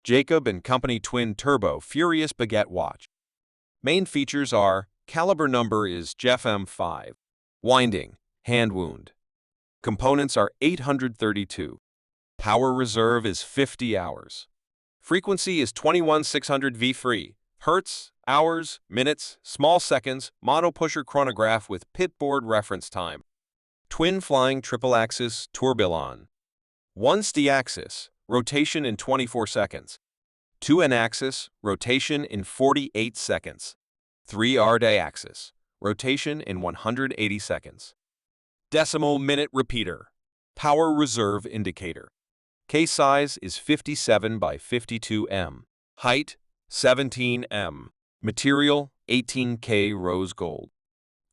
Jacob and Company Twin Turbo Furious Baguette Watch. Main features are caliber number is JFM5. Winding, hand wound. Components are 832. Power reserve is 50 hours. Frequency is 21600 V free. Hertz, hours, minutes, small seconds, mono pusher chronograph with pit board reference time. Twin flying triple axis tourbillon. 1 Z-axis, rotation in 24 seconds. 2 N-axis, rotation in 48 seconds. 3 R-axis, rotation in 180 seconds. Decimal minute repeater. Power reserve indicator. Case size is 57 by 52 m. Height, 17 m. Material, 18K rose gold.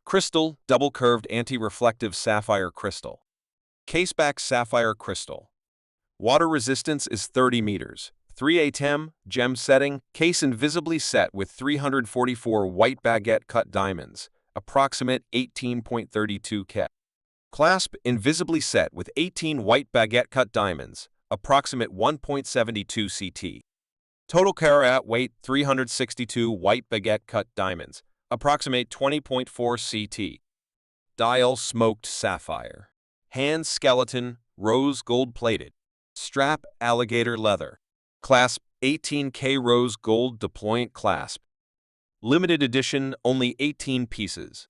Crystal, double-curved anti-reflective sapphire crystal. Caseback sapphire crystal. Water resistance is 30 meters. 3A10, gem setting, case invisibly set with 344 white baguette cut diamonds, approximate 18.32 K. Clasp invisibly set with 18 white baguette cut diamonds, approximate 1.72 CT. Total carat weight 362 white baguette cut diamonds, approximate 20.4 CT. Dial smoked sapphire. Hand skeleton, rose gold plated. Strap alligator leather. Clasp 18K rose gold deployant clasp. Limited edition, only 18 pieces.